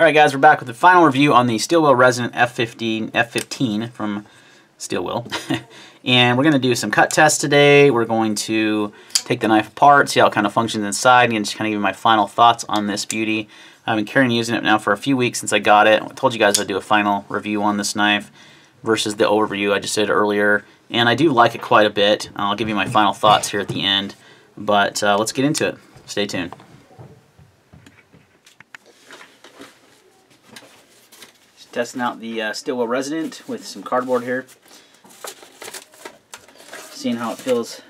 Alright guys, we're back with the final review on the Steel Wheel Resonant F15 from Steel Wheel. And we're going to do some cut tests today. We're going to take the knife apart, see how it kind of functions inside, and just kind of give you my final thoughts on this beauty. I've been carrying and using it now for a few weeks since I got it. I told you guys I'd do a final review on this knife versus the overview I just did earlier. And I do like it quite a bit. I'll give you my final thoughts here at the end. But let's get into it. Stay tuned. Just testing out the Steel Wheel Resonant with some cardboard here. Seeing how it feels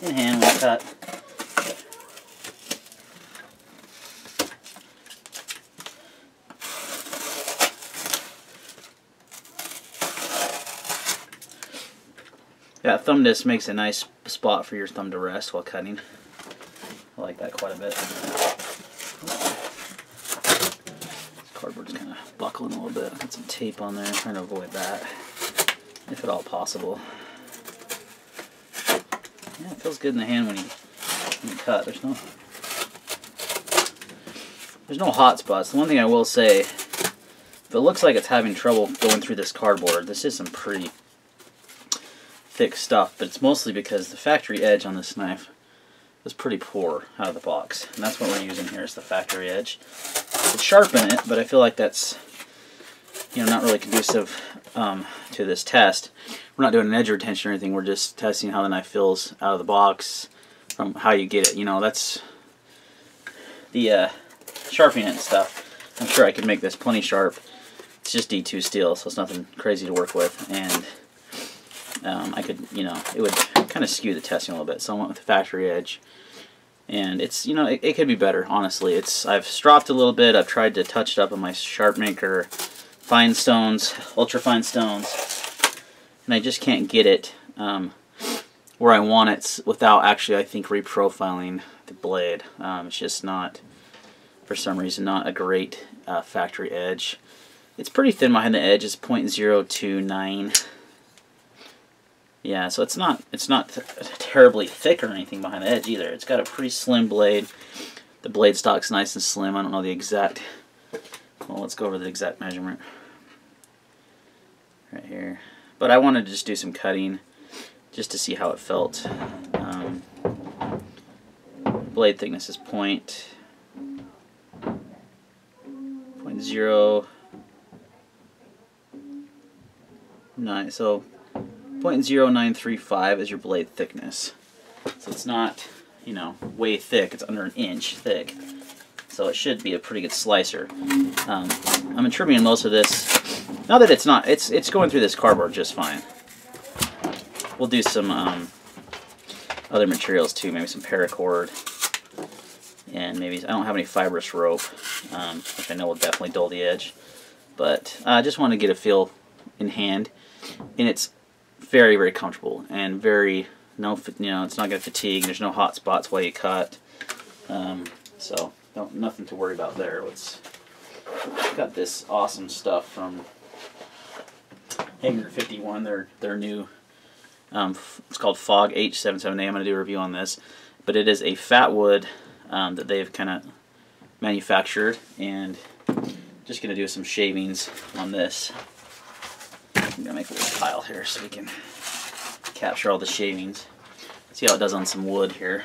in hand when cut. Yeah, thumb disc makes a nice spot for your thumb to rest while cutting. I like that quite a bit. This cardboard's kind of buckling a little bit. I've got some tape on there. I'm trying to avoid that, if at all possible. Yeah, it feels good in the hand when you cut. There's no hot spots. The one thing I will say, if it looks like it's having trouble going through this cardboard, this is some pretty thick stuff, but it's mostly because the factory edge on this knife is pretty poor out of the box, and that's what we're using here is the factory edge. It's sharpen it, but I feel like that's not really conducive to this test. We're not doing an edge retention or anything. We're just testing how the knife feels out of the box from how you get it. That's the sharpening it and stuff. I'm sure I could make this plenty sharp. It's just D2 steel, so it's nothing crazy to work with, and I could, it would kind of skew the testing a little bit. So I went with the factory edge, and it's, it could be better. Honestly, I've stropped a little bit. I've tried to touch it up on my Sharpmaker fine stones, ultra fine stones, and I just can't get it where I want it without actually, I think, reprofiling the blade. It's just not, for some reason, not a great factory edge. It's pretty thin behind the edge. It's 0.029. Yeah, so it's not terribly thick or anything behind the edge either. It's got a pretty slim blade. The blade stock's nice and slim. I don't know the exact. Well, let's go over the exact measurement right here. But I wanted to just do some cutting just to see how it felt. Blade thickness is 0.09, so 0.0935 is your blade thickness. So it's not, way thick. It's under an inch thick. So it should be a pretty good slicer. I'm attributing most of this. Now that it's not, it's going through this cardboard just fine. We'll do some other materials too, maybe some paracord, and maybe, I don't have any fibrous rope, which I know will definitely dull the edge. But I just want to get a feel in hand, and it's very, very comfortable and very, it's not going to fatigue. There's no hot spots while you cut, so nothing to worry about there. Got this awesome stuff from Hanger 51. Their new, it's called Fog H77A. I'm going to do a review on this, but it is a fat wood that they've kind of manufactured, and just going to do some shavings on this. I'm going to make a little pile here so we can capture all the shavings. See how it does on some wood here.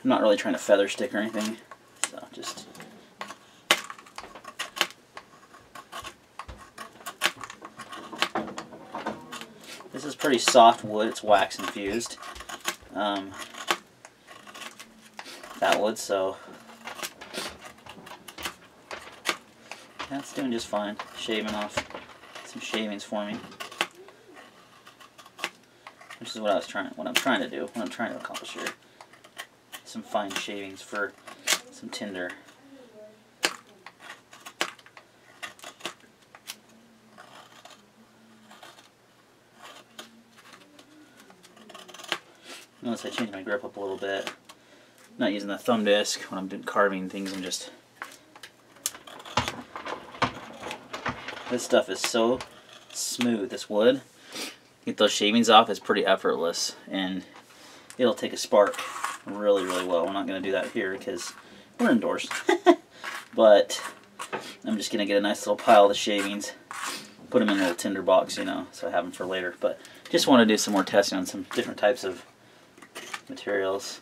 I'm not really trying to feather stick or anything, so just... This is pretty soft wood. It's wax infused. That wood, so that's doing just fine. Shaving off some shavings for me, which is what I'm trying to do. What I'm trying to accomplish here. Some fine shavings for some tinder. Notice I changed my grip up a little bit. I'm not using the thumb disc when I'm doing carving things. I'm just... This stuff is so smooth, this wood. Get those shavings off, it's pretty effortless, and it'll take a spark really, really well. We're not going to do that here because we're indoors. But I'm just going to get a nice little pile of the shavings, put them in a little tinder box, you know, so I have them for later. But just want to do some more testing on some different types of materials.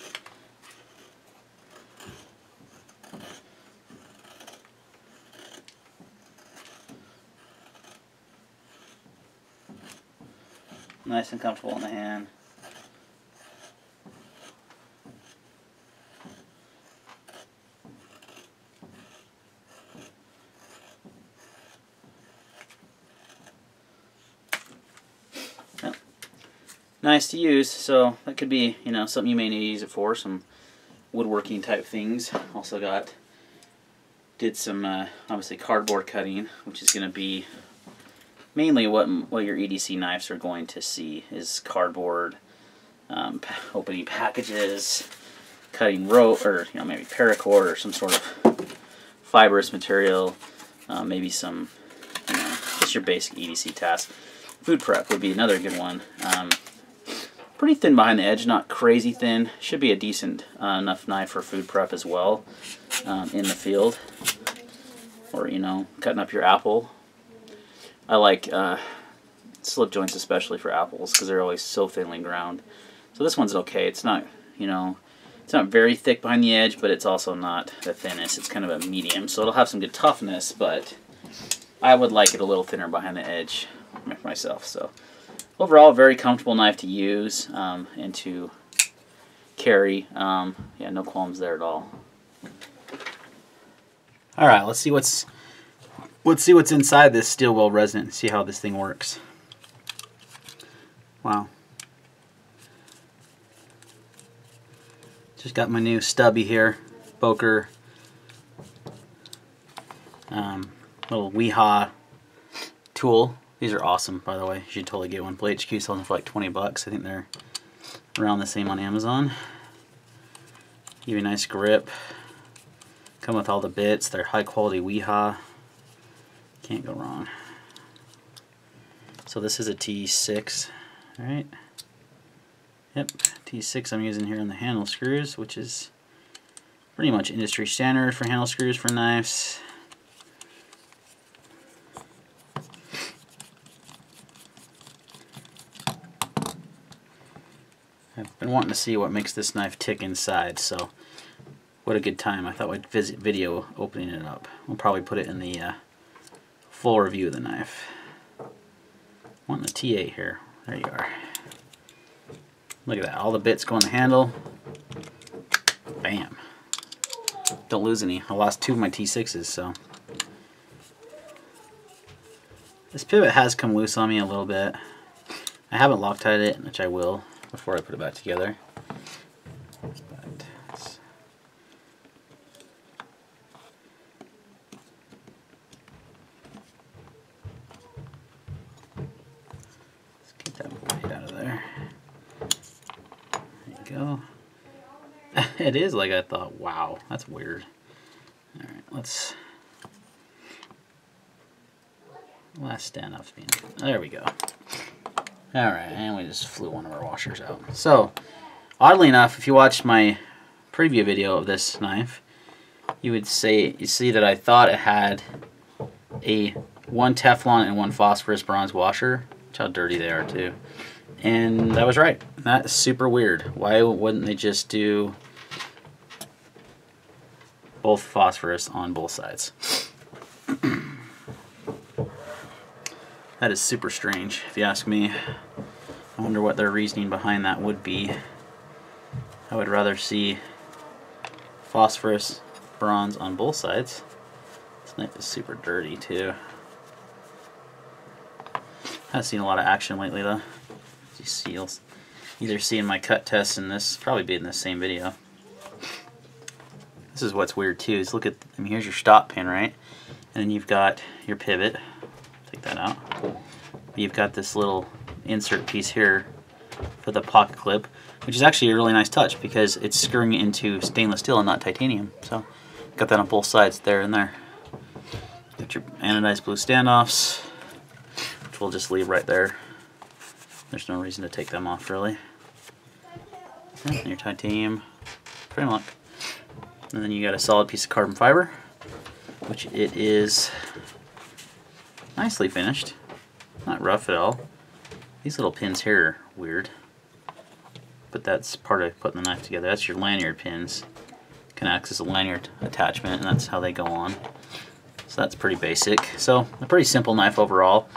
Nice and comfortable in the hand. Yep. Nice to use, so that could be, you know, something you may need to use it for, some woodworking type things. Also did some obviously cardboard cutting, which is going to be mainly what your EDC knives are going to see is cardboard, opening packages, cutting rope, or you know, maybe paracord or some sort of fibrous material, maybe some, you know, just your basic EDC task. Food prep would be another good one. Pretty thin behind the edge, not crazy thin. Should be a decent enough knife for food prep as well, in the field, or you know, cutting up your apple. I like slip joints especially for apples because they're always so thinly ground. So this one's okay. It's not, you know, it's not very thick behind the edge, but it's also not the thinnest. It's kind of a medium, so it'll have some good toughness, but I would like it a little thinner behind the edge myself. So overall, very comfortable knife to use and to carry. Yeah, no qualms there at all. All right, let's see what's inside this steel well resonant and see how this thing works. Wow. Just got my new stubby here, Boker, little Weehaw tool. These are awesome, by the way. You should totally get one. Blade HQ sells them for like 20 bucks. I think they're around the same on Amazon. Give you a nice grip. Come with all the bits. They're high quality Weehaw. Can't go wrong. So this is a T6, right? Yep, T6 I'm using here on the handle screws, which is pretty much industry standard for handle screws for knives. I've been wanting to see what makes this knife tick inside, so what a good time. I thought we'd video opening it up. We'll probably put it in the full review of the knife. Want the T8 here. There you are. Look at that. All the bits go on the handle. Bam. Don't lose any. I lost 2 of my T6s, so. This pivot has come loose on me a little bit. I haven't Loctited it, which I will before I put it back together. But let's get that blade out of there. There you go. It is like I thought. Wow, that's weird. Alright, let's last stand up speed. There we go. Alright, and we just flew one of our washers out. So, oddly enough, if you watched my preview video of this knife, you see that I thought it had one Teflon and one phosphorus bronze washer. Watch how dirty they are too. And I was right. That's super weird. Why wouldn't they just do both phosphorus on both sides? That is super strange, if you ask me. I wonder what their reasoning behind that would be. I would rather see phosphorus bronze on both sides. This knife is super dirty too. I haven't seen a lot of action lately though. As you see, you'll either see in my cut test and this, probably be in the same video. This is what's weird too, is look at, I mean, here's your stop pin, right? And then you've got your pivot. Take that out. You've got this little insert piece here for the pocket clip, which is actually a really nice touch because it's screwing into stainless steel and not titanium. So got that on both sides, there and there. Got your anodized blue standoffs, which we'll just leave right there. There's no reason to take them off really. And your titanium frame lock. And then you got a solid piece of carbon fiber which it is nicely finished. Not rough at all. These little pins here are weird, but that's part of putting the knife together. That's your lanyard pins. Can act as a lanyard attachment, and that's how they go on. So that's pretty basic. So a pretty simple knife overall.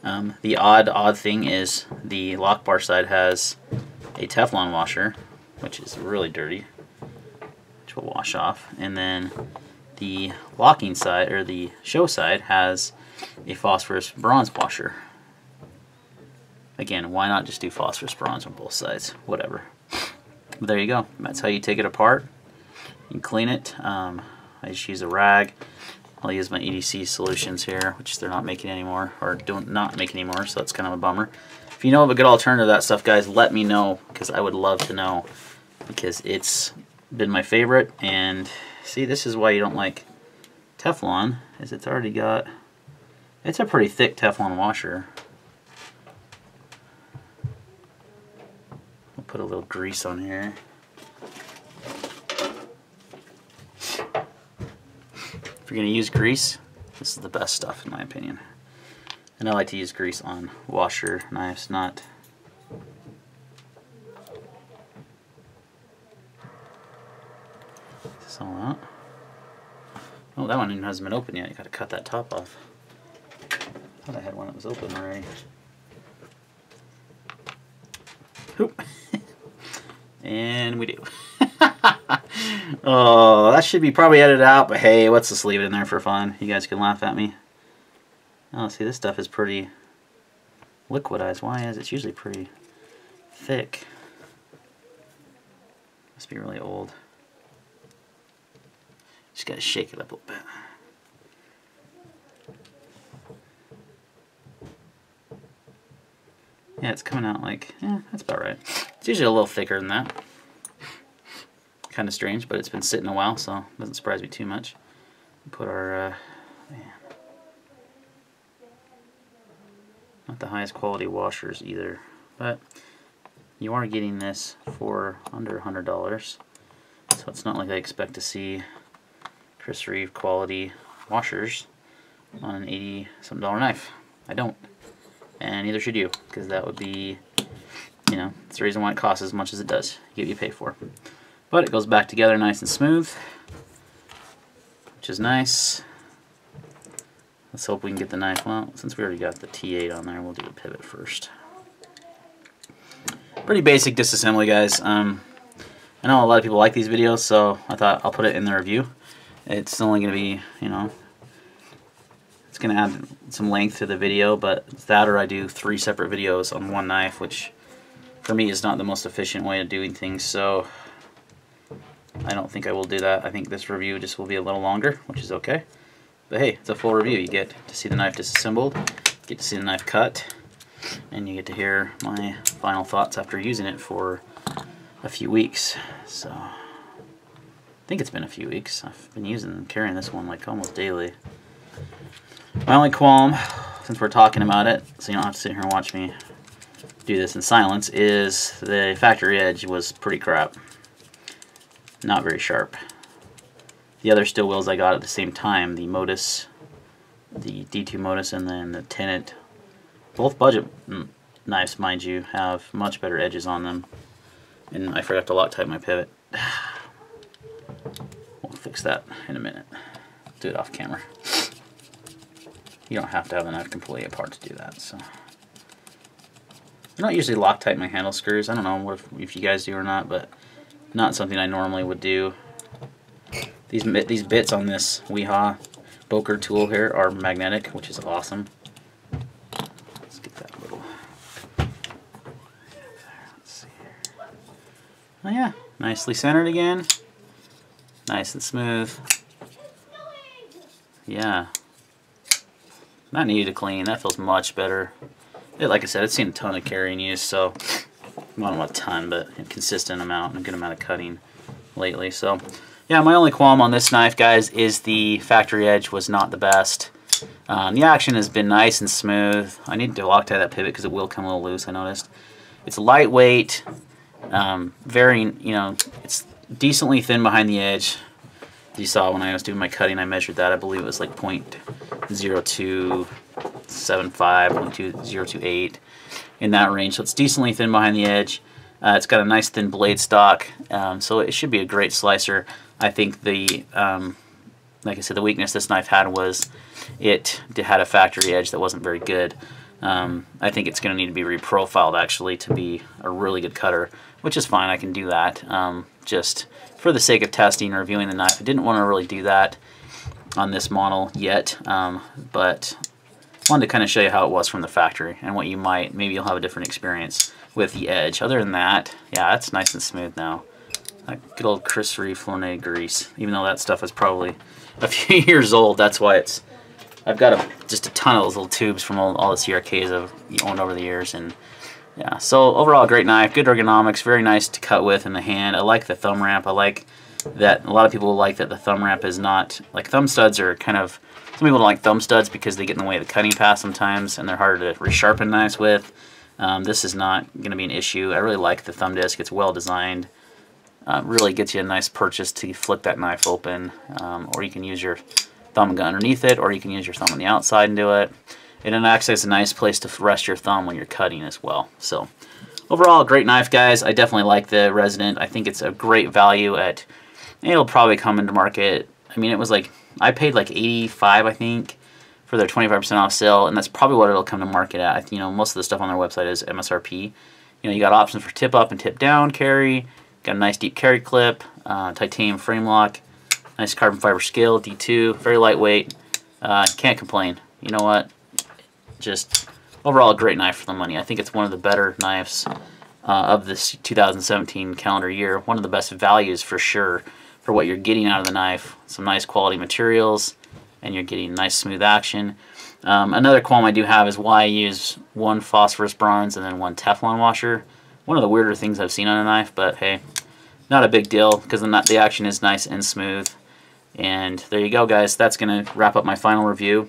The odd thing is the lock bar side has a Teflon washer, which is really dirty, which will wash off, and then the locking side, or the show side, has a phosphorus bronze washer. Again, why not just do phosphorus bronze on both sides? Whatever. But there you go. That's how you take it apart. You can clean it. I just use a rag. I'll use my EDC Solutions here, which they're not making anymore, or not making anymore, so that's kind of a bummer. If you know of a good alternative to that stuff, guys, let me know, because I would love to know, because it's been my favorite. And see, this is why you don't like Teflon, is it's already got, it's a pretty thick Teflon washer. We'll put a little grease on here. If you're going to use grease, this is the best stuff in my opinion. And I like to use grease on washer knives, not... Is this all out? Oh, that one even hasn't been open yet. You got to cut that top off. I thought I had one that was open already. Oop. And we do. Oh, that should be probably edited out, but hey, let's just leave it in there for fun. You guys can laugh at me. Oh, see, this stuff is pretty liquidized. Why is it? It's usually pretty thick. Must be really old. Just gotta shake it up a little bit. Yeah, it's coming out like, that's about right. It's usually a little thicker than that. Kind of strange, but it's been sitting a while, so it doesn't surprise me too much. Put our, not the highest quality washers either, but you are getting this for under $100, so it's not like I expect to see Chris Reeve quality washers on an $80-something knife. I don't, and neither should you, because that would be, you know, it's the reason why it costs as much as it does. You get what you pay for. But it goes back together nice and smooth, which is nice. Let's hope we can get the knife. Well, since we already got the T8 on there, we'll do the pivot first. Pretty basic disassembly, guys. I know a lot of people like these videos, so I thought I'll put it in the review. It's only going to be, you know, it's going to add some length to the video, but that or I do 3 separate videos on one knife, which for me is not the most efficient way of doing things, so I don't think I will do that. I think this review just will be a little longer, which is okay. But hey, it's a full review. You get to see the knife disassembled, get to see the knife cut, and you get to hear my final thoughts after using it for a few weeks. So I think it's been a few weeks. I've been using and carrying this one like almost daily. My only qualm, since we're talking about it, so you don't have to sit here and watch me do this in silence, is the factory edge was pretty crap. Not very sharp. The other steel wheels I got at the same time, the Modus, the D2 Modus, and then the Tenet, both budget knives, mind you, have much better edges on them. And I forgot to Loctite my pivot. We'll fix that in a minute. Do it off camera. You don't have to have the knife completely apart to do that. So I don't usually Loctite my handle screws. I don't know if you guys do or not, but not something I normally would do. These bits on this Wiha Boker tool here are magnetic, which is awesome. Let's get that little. Let's see here. Oh yeah, nicely centered again. Nice and smooth. Yeah. Not needed to clean. That feels much better. Like I said, it's seen a ton of carrying use, so well, not a ton, but a consistent amount and a good amount of cutting lately. So yeah, my only qualm on this knife, guys, is the factory edge was not the best. The action has been nice and smooth. I need to Loctite that pivot because it will come a little loose, I noticed. It's lightweight, very, you know, it's decently thin behind the edge. You saw when I was doing my cutting, I measured that. I believe it was like 0.0275, 0.2028, in that range. So it's decently thin behind the edge. It's got a nice thin blade stock, so it should be a great slicer. I think the, like I said, the weakness this knife had was it had a factory edge that wasn't very good. I think it's going to need to be reprofiled actually to be a really good cutter, which is fine. I can do that. Just for the sake of testing and reviewing the knife, I didn't want to really do that on this model yet, but wanted to kind of show you how it was from the factory and what you might, maybe you'll have a different experience with the edge. Other than that, yeah, it's nice and smooth now. Like good old Chris Reeve Flonnet grease, even though that stuff is probably a few years old. That's why it's, I've got just a ton of those little tubes from all the CRKs I've owned over the years. And yeah, so overall, great knife, good ergonomics, very nice to cut with in the hand. I like the thumb ramp. I like that a lot of people like that the thumb ramp is not, like thumb studs are kind of, some people don't like thumb studs because they get in the way of the cutting path sometimes and they're harder to resharpen knives with. This is not going to be an issue. I really like the thumb disc. It's well designed. Really gets you a nice purchase to flick that knife open, or you can use your thumb and go underneath it, or you can use your thumb on the outside and do it. And it acts as a nice place to rest your thumb when you're cutting as well. So overall, great knife, guys. I definitely like the Resident. I think it's a great value at, it'll probably come into market. I mean, it was like, I paid like $85, I think, for their 25% off sale, and that's probably what it'll come to market at. You know, most of the stuff on their website is MSRP. You know, you got options for tip up and tip down carry, got a nice deep carry clip, titanium frame lock, nice carbon fiber scale, D2, very lightweight. Can't complain. You know what? Just overall a great knife for the money. I think it's one of the better knives of this 2017 calendar year. One of the best values for sure for what you're getting out of the knife. Some nice quality materials, and you're getting nice smooth action. Another qualm I do have is why I use one phosphorus bronze and then one Teflon washer. One of the weirder things I've seen on a knife, but hey, not a big deal because the action is nice and smooth. And there you go, guys. That's going to wrap up my final review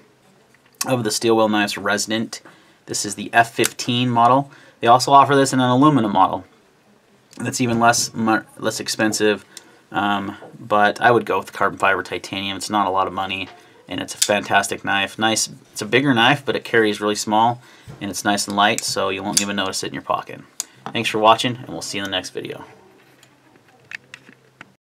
of the Steel-Wheel Knives Resident. This is the F15 model. They also offer this in an aluminum model that's even less expensive, but I would go with carbon fiber titanium. It's not a lot of money, and it's a fantastic knife. Nice. It's a bigger knife, but it carries really small, and it's nice and light, so you won't even notice it in your pocket. Thanks for watching, and we'll see you in the next video.